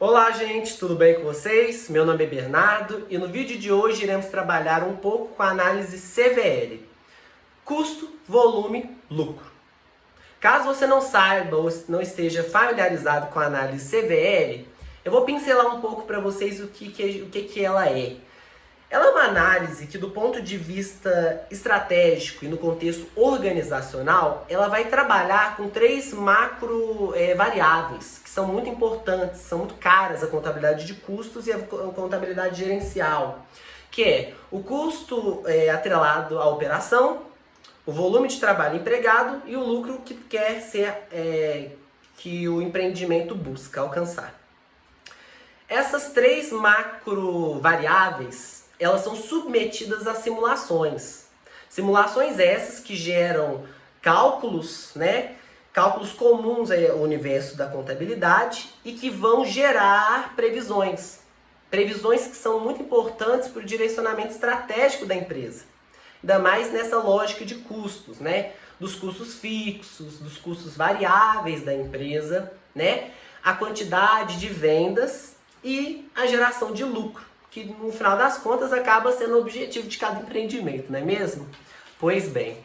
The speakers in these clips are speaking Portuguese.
Olá, gente, tudo bem com vocês? Meu nome é Bernardo e no vídeo de hoje iremos trabalhar um pouco com a análise CVL, custo, volume, lucro. Caso você não saiba ou não esteja familiarizado com a análise CVL, eu vou pincelar um pouco para vocês o que ela é. Ela é uma análise que, do ponto de vista estratégico e no contexto organizacional, ela vai trabalhar com três macro variáveis, que são muito importantes, são muito caras: a contabilidade de custos e a contabilidade gerencial, que é o custo atrelado à operação, o volume de trabalho empregado e o lucro que quer ser que o empreendimento busca alcançar. Essas três macro variáveis, elas são submetidas a simulações. Simulações essas que geram cálculos, né? Cálculos comuns ao universo da contabilidade e que vão gerar previsões. Previsões que são muito importantes para o direcionamento estratégico da empresa. Ainda mais nessa lógica de custos, né? Dos custos fixos, dos custos variáveis da empresa, né? A quantidade de vendas e a geração de lucro, que no final das contas acaba sendo o objetivo de cada empreendimento, não é mesmo? Pois bem,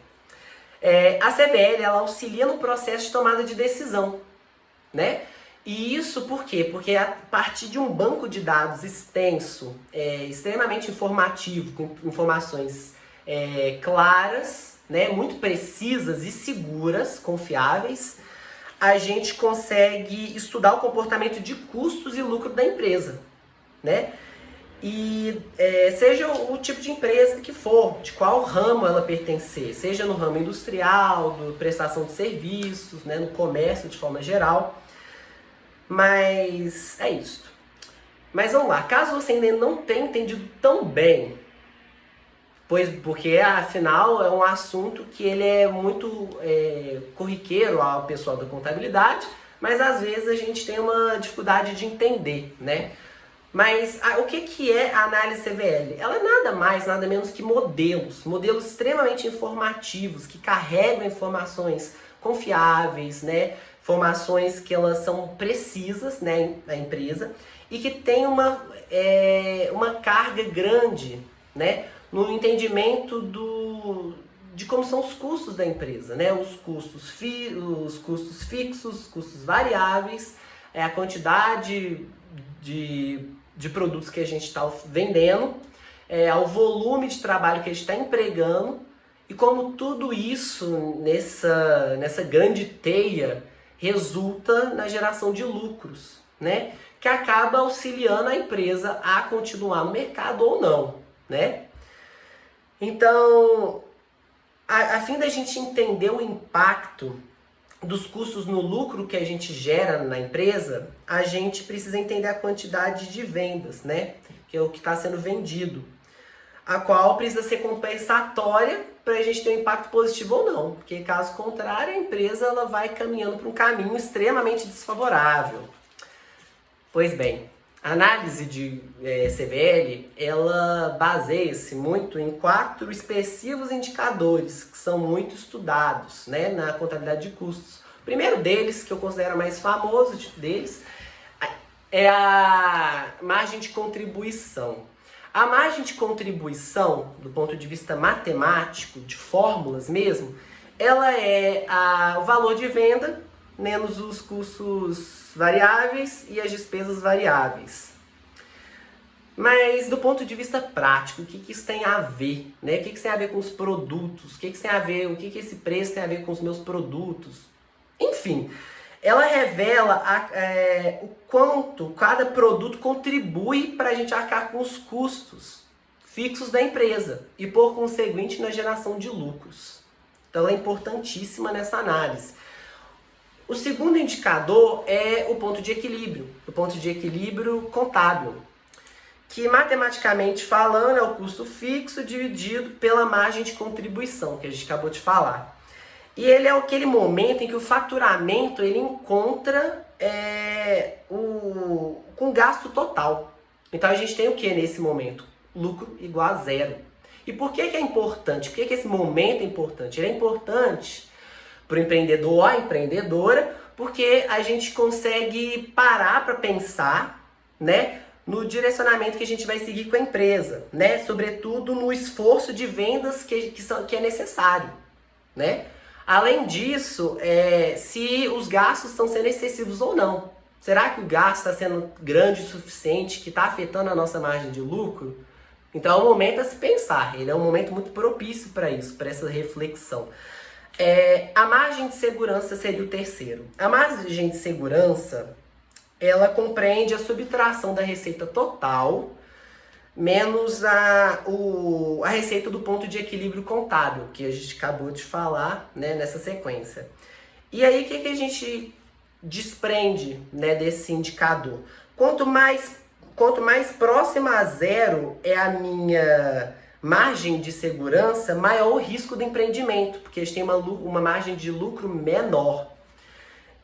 a CVL ela auxilia no processo de tomada de decisão, né? E isso por quê? Porque a partir de um banco de dados extenso, extremamente informativo, com informações claras, né, muito precisas e seguras, confiáveis, a gente consegue estudar o comportamento de custos e lucro da empresa, né? E seja o tipo de empresa que for, de qual ramo ela pertencer, seja no ramo industrial, de prestação de serviços, né, no comércio de forma geral. Mas é isso. Mas vamos lá, caso você ainda não tenha entendido tão bem, porque afinal é um assunto que ele é muito corriqueiro ao pessoal da contabilidade, mas às vezes a gente tem uma dificuldade de entender, né? Mas o que é a análise CVL? Ela é nada mais, nada menos que modelos extremamente informativos, que carregam informações confiáveis, né? Informações que elas são precisas, né, na empresa, e que tem uma carga grande, né, no entendimento de como são os custos da empresa, né? Os custos fixos, os custos variáveis, a quantidade de produtos que a gente está vendendo, ao volume de trabalho que a gente está empregando, e como tudo isso nessa grande teia resulta na geração de lucros, né? Que acaba auxiliando a empresa a continuar no mercado ou não, né? Então, a fim da gente entender o impacto dos custos no lucro que a gente gera na empresa, a gente precisa entender a quantidade de vendas, né? Que é o que está sendo vendido, a qual precisa ser compensatória para a gente ter um impacto positivo ou não, porque caso contrário a empresa ela vai caminhando para um caminho extremamente desfavorável. Pois bem, a análise de CVL, ela baseia-se muito em 4 expressivos indicadores que são muito estudados, né, na contabilidade de custos. O primeiro deles, que eu considero mais famoso deles, é a margem de contribuição. A margem de contribuição, do ponto de vista matemático, de fórmulas mesmo, ela é o valor de venda menos os custos variáveis e as despesas variáveis. Mas do ponto de vista prático, o que isso tem a ver? Né? O que isso tem a ver com os produtos? O que isso tem a ver? O que esse preço tem a ver com os meus produtos? Enfim, ela revela o quanto cada produto contribui para a gente arcar com os custos fixos da empresa e, por conseguinte, na geração de lucros. Então, ela é importantíssima nessa análise. O segundo indicador é o ponto de equilíbrio contábil, que matematicamente falando é o custo fixo dividido pela margem de contribuição, que a gente acabou de falar. E ele é aquele momento em que o faturamento ele encontra com gasto total. Então a gente tem o que nesse momento? Lucro igual a zero. E por que é importante? Por que esse momento é importante? Ele é importante para o empreendedor ou a empreendedora, porque a gente consegue parar para pensar né, no direcionamento que a gente vai seguir com a empresa, né, sobretudo no esforço de vendas que é necessário, né. Além disso, se os gastos estão sendo excessivos ou não. Será que o gasto está sendo grande o suficiente, que está afetando a nossa margem de lucro? Então é um momento a se pensar, ele é um momento muito propício para isso, para essa reflexão. A margem de segurança seria o terceiro. A margem de segurança, ela compreende a subtração da receita total, menos a receita do ponto de equilíbrio contábil, que a gente acabou de falar, né, nessa sequência. E aí, o que a gente desprende, né, desse indicador? Quanto mais próxima a zero é a minha margem de segurança, maior o risco do empreendimento, porque a gente tem uma margem de lucro menor.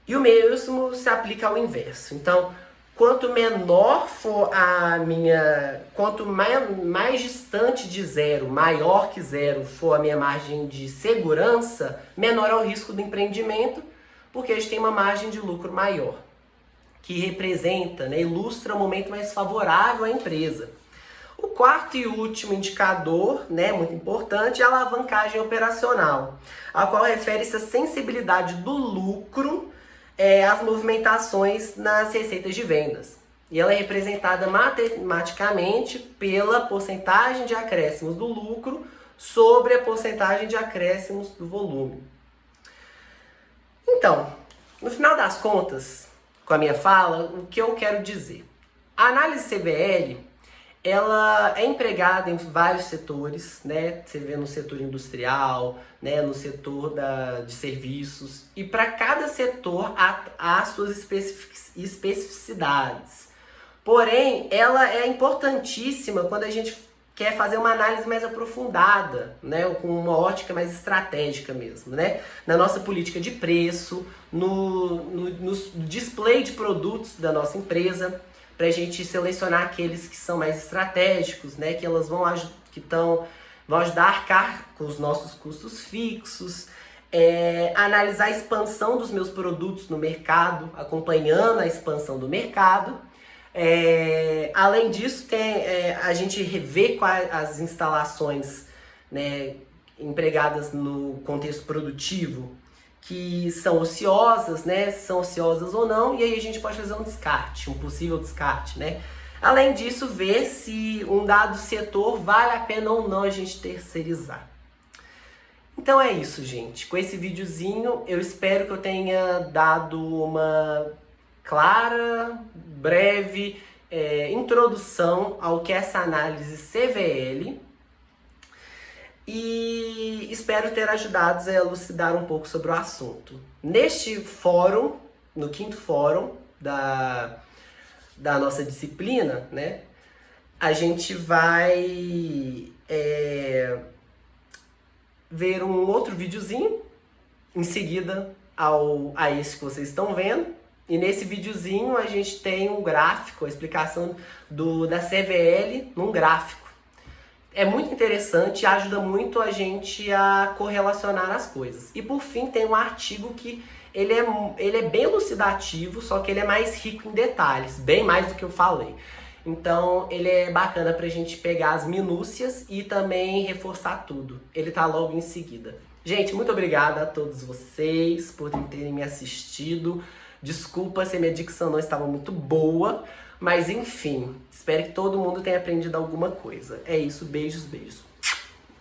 E o mesmo se aplica ao inverso. Então, quanto menor for quanto mais distante de zero, maior que zero for a minha margem de segurança, menor é o risco do empreendimento, porque a gente tem uma margem de lucro maior, que representa, né, ilustra um momento mais favorável à empresa. O quarto e último indicador, né, muito importante, é a alavancagem operacional, a qual refere-se à sensibilidade do lucro às movimentações nas receitas de vendas. E ela é representada matematicamente pela porcentagem de acréscimos do lucro sobre a porcentagem de acréscimos do volume. Então, no final das contas, com a minha fala, o que eu quero dizer? A análise CVL, ela é empregada em vários setores, né? Você vê no setor industrial, né? No setor de serviços, e para cada setor há suas especificidades. Porém, ela é importantíssima quando a gente quer fazer uma análise mais aprofundada, né, com uma ótica mais estratégica mesmo, né, na nossa política de preço, no display de produtos da nossa empresa, para a gente selecionar aqueles que são mais estratégicos, né, que elas vão ajudar a arcar com os nossos custos fixos, analisar a expansão dos meus produtos no mercado, acompanhando a expansão do mercado. Além disso, a gente revê quais as instalações, né, empregadas no contexto produtivo que são ociosas, né, são ociosas ou não, e aí a gente pode fazer um descarte, um possível descarte, né. Além disso, ver se um dado setor vale a pena ou não a gente terceirizar. Então é isso, gente. Com esse videozinho, eu espero que eu tenha dado uma clara, breve introdução ao que é essa análise CVL e espero ter ajudado a elucidar um pouco sobre o assunto. Neste fórum, no 5º fórum da nossa disciplina, né, a gente vai ver um outro videozinho em seguida a esse que vocês estão vendo. E nesse videozinho a gente tem um gráfico, a explicação da CVL num gráfico. É muito interessante e ajuda muito a gente a correlacionar as coisas. E por fim tem um artigo que ele é bem elucidativo, só que ele é mais rico em detalhes, bem mais do que eu falei. Então ele é bacana pra gente pegar as minúcias e também reforçar tudo. Ele tá logo em seguida. Gente, muito obrigada a todos vocês por terem me assistido. Desculpa se a minha dicção não estava muito boa, mas enfim, espero que todo mundo tenha aprendido alguma coisa. É isso, beijos, beijos.